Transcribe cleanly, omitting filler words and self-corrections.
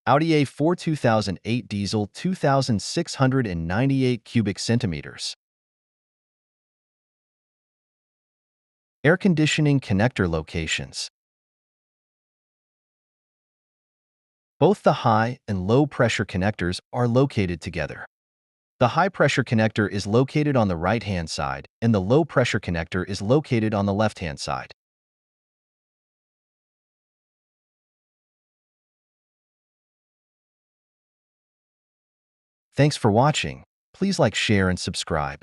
Audi A4 2008 diesel 2,698 cubic centimeters. Air conditioning connector locations. Both the high and low pressure connectors are located together. The high pressure connector is located on the right-hand side, and the low pressure connector is located on the left-hand side. Thanks for watching. Please like, share, and subscribe.